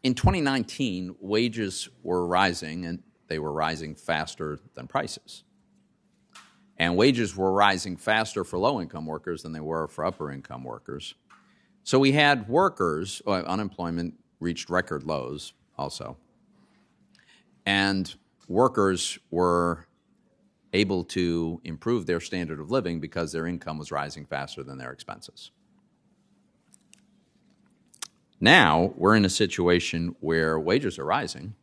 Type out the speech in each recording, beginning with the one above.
In 2019, wages were rising, and they were rising faster than prices. And wages were rising faster for low-income workers than they were for upper-income workers. So we had workers, unemployment reached record lows also, and workers were able to improve their standard of living because their income was rising faster than their expenses. Now we're in a situation where wages are rising,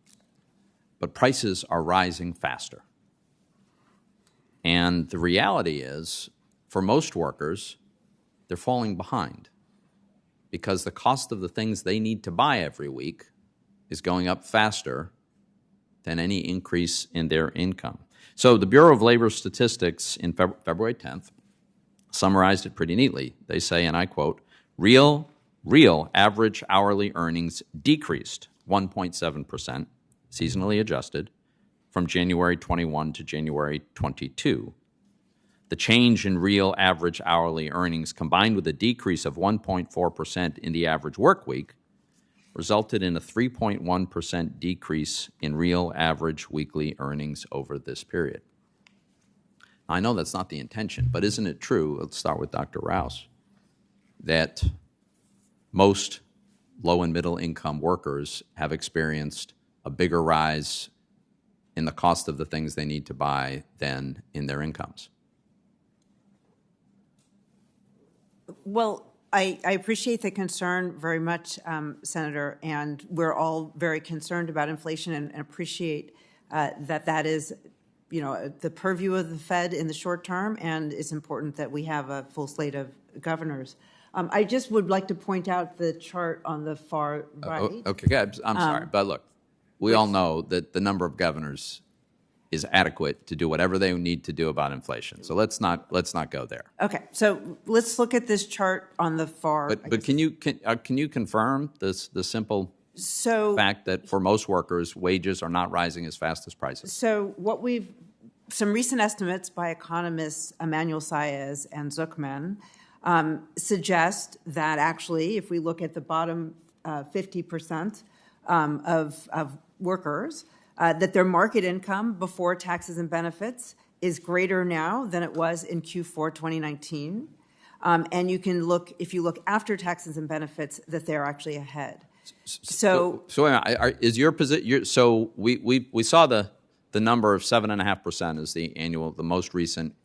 but prices are rising faster. And the reality is, for most workers, they're falling behind because the cost of the things they need to buy every week is going up faster than any increase in their income. So the Bureau of Labor Statistics in February 10th summarized it pretty neatly. They say, and I quote, real average hourly earnings decreased 1.7%, seasonally adjusted, from January 21 to January 22. The change in real average hourly earnings, combined with a decrease of 1.4% in the average work week, resulted in a 3.1% decrease in real average weekly earnings over this period. I know that's not the intention, but isn't it true, let's start with Dr. Rouse, that most low and middle income workers have experienced a bigger rise in the cost of the things they need to buy than in their incomes? Well, I appreciate the concern very much, Senator, and we're all very concerned about inflation and appreciate that is, the purview of the Fed in the short term, and it's important that we have a full slate of governors. I just would like to point out the chart on the far right. Okay, I'm sorry, but look, we all know that the number of governors is adequate to do whatever they need to do about inflation. So let's not go there. Okay, so let's look at this chart on the far. But can you confirm the simple fact that for most workers, wages are not rising as fast as prices? So some recent estimates by economists Emmanuel Saez and Zuckman suggest that actually, if we look at the bottom 50% of workers, that their market income before taxes and benefits is greater now than it was in Q4 2019. And you can look, if you look after taxes and benefits, that they're actually ahead. So is your position? So we saw the number of 7.5% as the most recent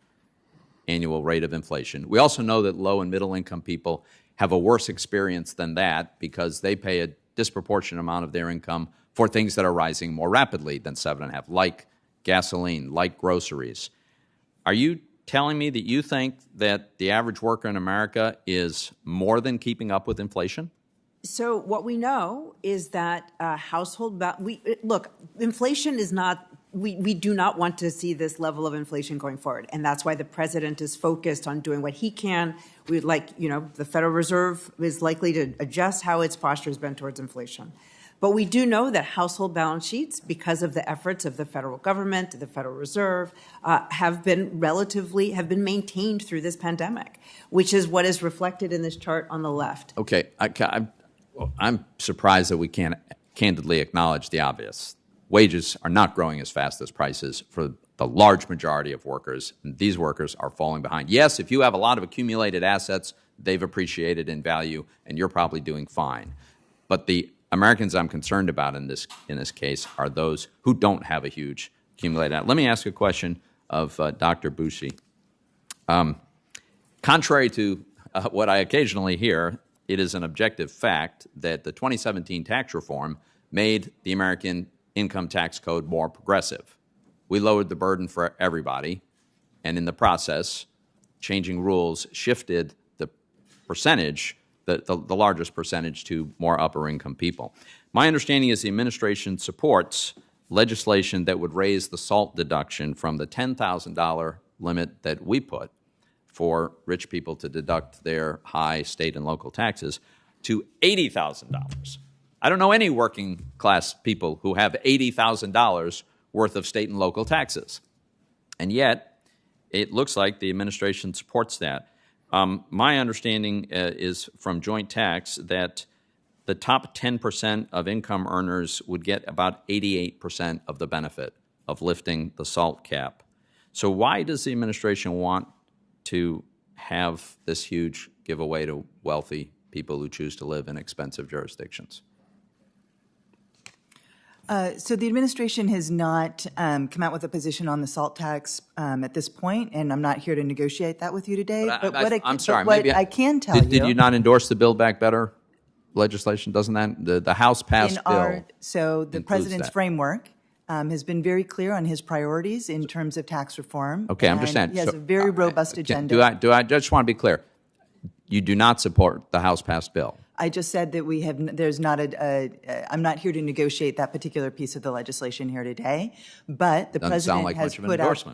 annual rate of inflation. We also know that low and middle income people have a worse experience than that because they pay a disproportionate amount of their income for things that are rising more rapidly than 7.5, like gasoline, like groceries. Are you telling me that you think that the average worker in America is more than keeping up with inflation? So what we know is that inflation is not, we do not want to see this level of inflation going forward. And that's why the president is focused on doing what he can. We would like, the Federal Reserve is likely to adjust how its posture has been towards inflation. But we do know that household balance sheets, because of the efforts of the federal government, the Federal Reserve, have been maintained through this pandemic, which is what is reflected in this chart on the left. Okay, I'm surprised that we can't candidly acknowledge the obvious. Wages are not growing as fast as prices for the large majority of workers, and these workers are falling behind. Yes, if you have a lot of accumulated assets, they've appreciated in value, and you're probably doing fine. But the Americans I'm concerned about in this case are those who don't have a huge accumulated asset. Let me ask a question of Dr. Bushi. Contrary to what I occasionally hear, it is an objective fact that the 2017 tax reform made the American income tax code more progressive. We lowered the burden for everybody, and in the process, changing rules shifted the percentage, the largest percentage, to more upper-income people. My understanding is the administration supports legislation that would raise the SALT deduction from the $10,000 limit that we put for rich people to deduct their high state and local taxes to $80,000. I don't know any working class people who have $80,000 worth of state and local taxes. And yet, it looks like the administration supports that. My understanding is from Joint Tax that the top 10% of income earners would get about 88% of the benefit of lifting the SALT cap. So why does the administration want to have this huge giveaway to wealthy people who choose to live in expensive jurisdictions? So the administration has not come out with a position on the SALT tax at this point, and I'm not here to negotiate that with you today. But what I can tell you... Did you not endorse the Build Back Better legislation? Doesn't that... The House passed bill... So the president's framework has been very clear on his priorities in terms of tax reform. Okay, I understand. He has a very robust agenda. I just want to be clear. You do not support the House passed bill? I just said that we have. There's not I'm not here to negotiate that particular piece of the legislation here today, but the president has put out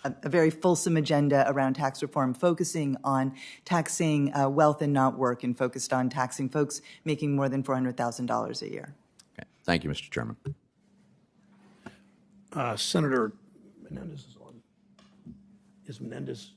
a very fulsome agenda around tax reform, focusing on taxing wealth and not work, and focused on taxing folks making more than $400,000 a year. Okay, thank you, Mr. Chairman. Senator Menendez is on. Is Menendez?